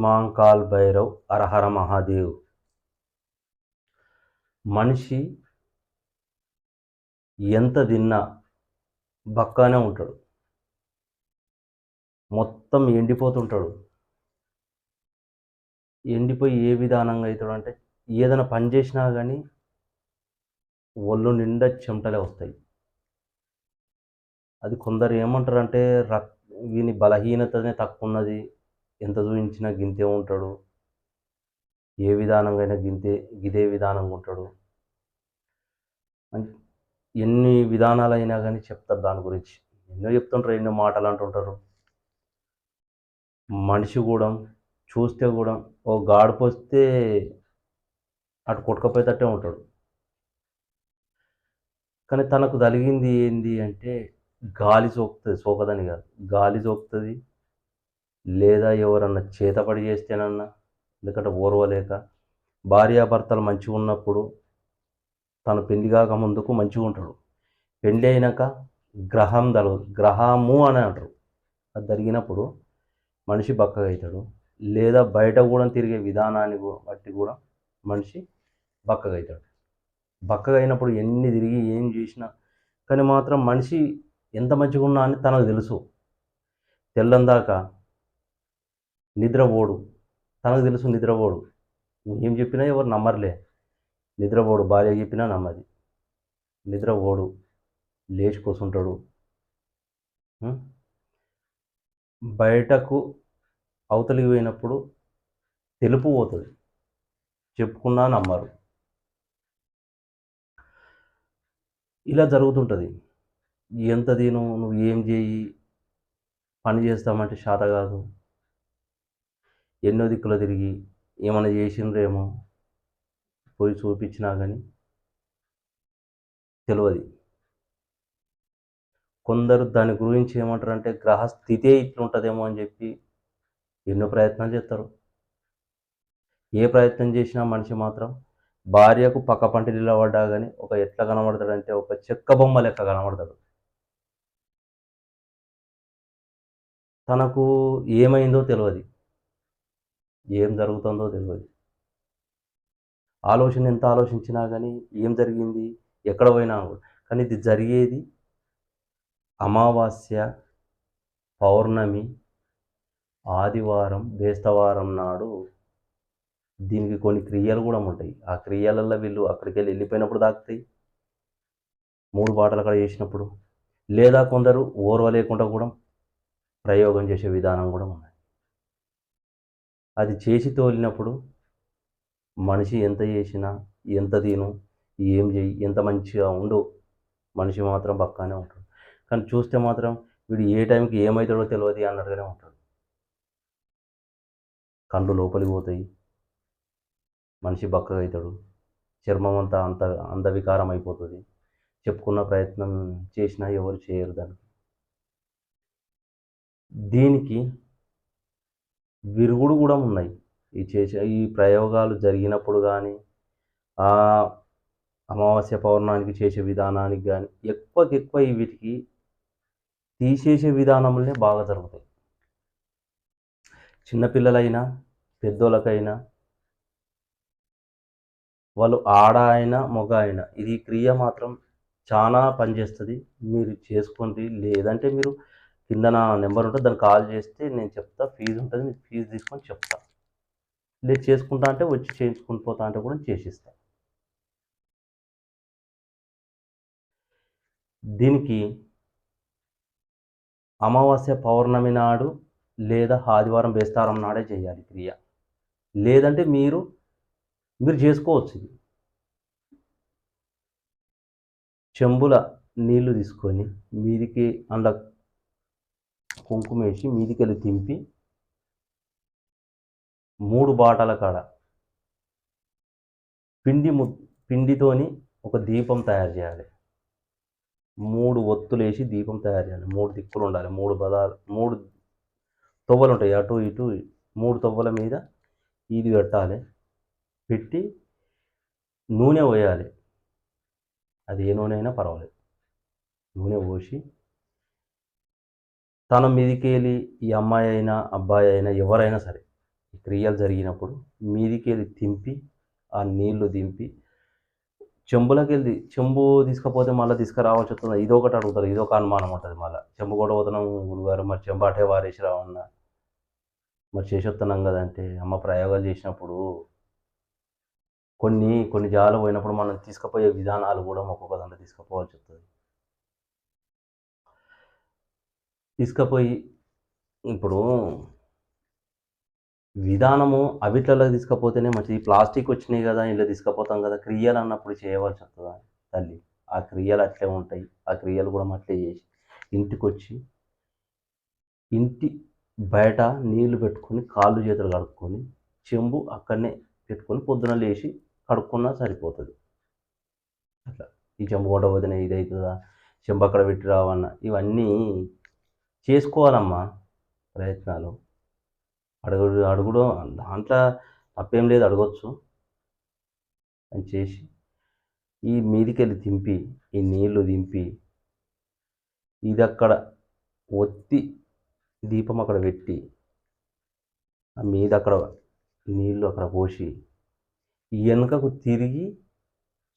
మాంకాల్ భైరవ్ హరహర మహాదేవ్. మనిషి ఎంత తిన్నా బక్కానే ఉంటాడు, మొత్తం ఎండిపోతుంటాడు. ఎండిపోయి ఏ విధానంగా అవుతాడు అంటే ఏదైనా పని చేసినా కానీ ఒళ్ళు నిండా చెమటలే వస్తాయి. అది కొందరు ఏమంటారంటే వీని బలహీనతనే తక్కువ ఉన్నది, ఎంత చూపించినా గింతే ఉంటాడు, ఏ విధానంగా అయినా గిదే విధానంగా ఉంటాడు అని ఎన్ని విధానాలైనా కానీ చెప్తారు. దాని గురించి ఎన్నో చెప్తుంటారు, ఎన్నో మాటలు అంటుంటారు. మనిషి కూడా చూస్తే కూడా ఓ గాడుపు వస్తే అటు కొట్టుకపోయేటట్టే ఉంటాడు. కానీ తనకు కలిగింది ఏంది అంటే గాలి సోకదని కాదు, గాలి సోకుతుంది, లేదా ఎవరన్నా చేతపడి చేస్తేనన్నా, ఎందుకంటే ఓర్వలేక. భార్యాభర్తలు మంచిగా ఉన్నప్పుడు తను పెళ్లి కాక ముందుకు మంచిగా ఉంటాడు, పెళ్ళి అయినాక గ్రహము అని అంటారు, అది జరిగినప్పుడు మనిషి బక్కగా అవుతాడు. లేదా బయట కూడా తిరిగే విధానాన్ని బట్టి కూడా మనిషి బక్కగా అవుతాడు. బక్కగా అయినప్పుడు ఎన్ని తిరిగి ఏం చేసినా కానీ మాత్రం మనిషి ఎంత మంచిగా ఉన్నా అని తనకు తెలుసు. తెల్లందాక నిద్రపోడు, తనకు తెలుసు నిద్రపోడు. ఏం చెప్పినా ఎవరు నమ్మర్లే, నిద్రపోడు. భార్య చెప్పినా నమ్మది, నిద్రపోడు, లేచి కూర్చుంటాడు. బయటకు అవతలికి పోయినప్పుడు తెలుపు పోతుంది, చెప్పుకున్నా నమ్మరు. ఇలా జరుగుతుంటుంది. ఎంత దీను నువ్వు ఏం చేయి, పని చేస్తామంటే శాత కాదు. ఎన్నో దిక్కులు తిరిగి ఏమైనా చేసిండ్రేమో పోయి చూపించినా కానీ తెలియదు. కొందరు దాని గురించి ఏమంటారంటే గ్రహస్థితే ఇట్లుంటుందేమో అని చెప్పి ఎన్నో ప్రయత్నాలు చేస్తారు. ఏ ప్రయత్నం చేసినా మనిషి మాత్రం భార్యకు పక్క పంటి నిలబడ్డా కానీ ఒక ఎట్లా కనబడతాడంటే ఒక చెక్క బొమ్మ లెక్క కనబడతాడు. తనకు ఏమైందో తెలియదు, ఏం జరుగుతుందో తెలియదు. ఎంత ఆలోచించినా కానీ ఏం జరిగింది, ఎక్కడ పోయినా కానీ ఇది జరిగేది అమావాస్య, పౌర్ణమి, ఆదివారం, బేస్తవారం నాడు. దీనికి కొన్ని క్రియలు కూడా ఉంటాయి. ఆ క్రియలలో వీళ్ళు అక్కడికి వెళ్ళిపోయినప్పుడు తాకుతాయి, 3 బాటలు అక్కడ చేసినప్పుడు. లేదా కొందరు ఓర్వలేకుండా కూడా ప్రయోగం చేసే విధానం కూడా ఉన్నాయి. అది చేసి తోలినప్పుడు మనిషి ఎంత చేసినా, ఎంత తిను, ఏం చేయి, ఎంత మంచిగా ఉండు, మనిషి మాత్రం పక్కానే ఉంటాడు. కానీ చూస్తే మాత్రం వీడు ఏ టైంకి ఏమవుతాడో తెలియదు అన్నట్టుగానే ఉంటాడు. కళ్ళు లోపలికి పోతాయి, మనిషి బక్కగా అవుతాడు, చర్మం అంతా అందవికారం అయిపోతుంది. చెప్పుకున్న ప్రయత్నం చేసినా ఎవరు చేయరు దానికి. దీనికి విరుగుడు కూడా ఉన్నాయి. ఈ ప్రయోగాలు జరిగినప్పుడు కానీ ఆ అమావాస్య పౌర్ణానికి చేసే విధానానికి కానీ ఎక్కువ వీటికి తీసేసే విధానంలోనే బాగా జరుగుతాయి. చిన్నపిల్లలైనా పెద్దోళ్ళకైనా, వాళ్ళు ఆడ అయినా మగ అయినా ఇది క్రియ మాత్రం చాలా పనిచేస్తుంది. మీరు చేసుకోండి, లేదంటే మీరు కింద నా నెంబర్ ఉంటుంది, దాన్ని కాల్ చేస్తే నేను చెప్తా. ఫీజు ఉంటుంది, మీరు ఫీజు తీసుకొని చెప్తా. లేదు చేసుకుంటా అంటే వచ్చి చేయించుకుని పోతా అంటే కూడా చేసిస్తా. దీనికి అమావాస్య పౌర్ణమి నాడు లేదా ఆదివారం బేస్తారం నాడే చేయాలి క్రియ. లేదంటే మీరు చేసుకోవచ్చు. ఇది చెంబుల నీళ్లు తీసుకొని మీదికి అందులో కుంకుమ వేసి మీదికెళ్ళి తింపి 3 బాటల కాడ పిండితోని ఒక దీపం తయారు చేయాలి. 3 ఒత్తులు వేసి దీపం తయారు చేయాలి. 3 దిక్కులు ఉండాలి, 3 తొవ్వలు ఉంటాయి, అటు ఇటు 3 తొవ్వల మీద ఇది పెట్టాలి. పెట్టి నూనె పోయాలి, అది ఏ నూనె అయినా పర్వాలేదు. నూనె పోసి తన మీదికి వెళ్ళి ఈ అమ్మాయి అయినా అబ్బాయి అయినా ఎవరైనా సరే ఈ క్రియలు జరిగినప్పుడు మీదికి వెళ్ళి తింపి ఆ నీళ్లు దింపి చెంబులోకి వెళ్ళి చెంబు తీసుకపోతే మళ్ళీ తీసుకురావాల్సి వస్తుంది. ఇదొకటి అడుగుతారు, ఇదొక అనుమానం ఉంటుంది. మళ్ళీ చెంబు కూడా పోతున్నాం గురుగారు, మరి చెంబు అటే వారేసి రావన్నా, మరి చేసి వస్తున్నాం కదంటే అమ్మ ప్రయోగాలు చేసినప్పుడు కొన్ని కొన్ని జాగాలు పోయినప్పుడు మనం తీసుకుపోయే విధానాలు కూడా ఒక్కొక్క దాంట్లో తీసుకుపోవాల్సి వస్తుంది. తీసుకుపోయి ఇప్పుడు విధానము అవిట్లలో తీసుకపోతేనే మంచిది. ప్లాస్టిక్ వచ్చినాయి కదా, ఇంట్లో తీసుకుపోతాం కదా, క్రియలు అన్నప్పుడు చేయవలసి వస్తుందా తల్లి? ఆ క్రియలు అట్లే ఉంటాయి. ఆ క్రియలు కూడా అట్లే చేసి ఇంటికి వచ్చి ఇంటి బయట నీళ్లు పెట్టుకొని కాళ్ళు చేతులు కడుక్కొని చెంబు అక్కడనే పెట్టుకొని పొద్దున లేచి కడుక్కున్నా సరిపోతుంది. అట్లా ఈ చెంబు కొంట పోతేనే ఇది అవుతుందా, చెంబు అక్కడ పెట్టి రావన్నా, ఇవన్నీ చేసుకోవాలమ్మా ప్రయత్నాలు. అడుగుడు దాంట్లో తప్పేం లేదు, అడగొచ్చు అని చేసి ఈ మీదికెళ్ళి దింపి ఈ నీళ్లు దింపి ఇది అక్కడ ఒత్తి దీపం అక్కడ పెట్టి ఆ మీద అక్కడ నీళ్లు అక్కడ పోసి వెనుకకు తిరిగి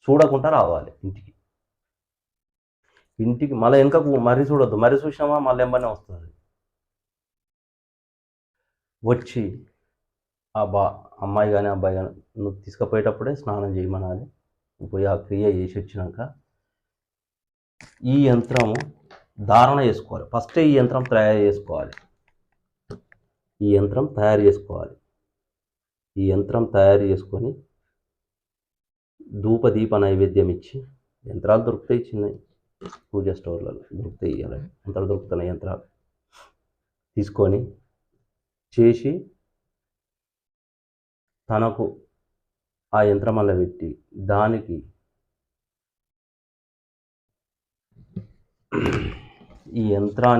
చూడకుండా రావాలి ఇంటికి. మళ్ళీ వెనుకకు మరీ చూడొద్దు, మరీ చూసినామా మళ్ళీ ఎంబనే వస్తుంది. వచ్చి అమ్మాయి కానీ అబ్బాయి కానీ నువ్వు తీసుకుపోయేటప్పుడే స్నానం చేయమనాలి. పోయి ఆ క్రియ చేసి వచ్చినాక ఈ యంత్రము ధారణ చేసుకోవాలి. ఫస్టే ఈ యంత్రం తయారు చేసుకోవాలి. ఈ యంత్రం తయారు చేసుకొని ధూప దీప నైవేద్యం ఇచ్చి, యంత్రాలు దొరుకుతాయి చిన్నవి, పూజా స్టోర్లలో దొరుకుతాయి, యంత్రాలు దొరుకుతున్నాయి. యంత్రాలు తీసుకొని చేసి తనకు ఆ యంత్రం వల్ల పెట్టి దానికి ఈ యంత్రాన్ని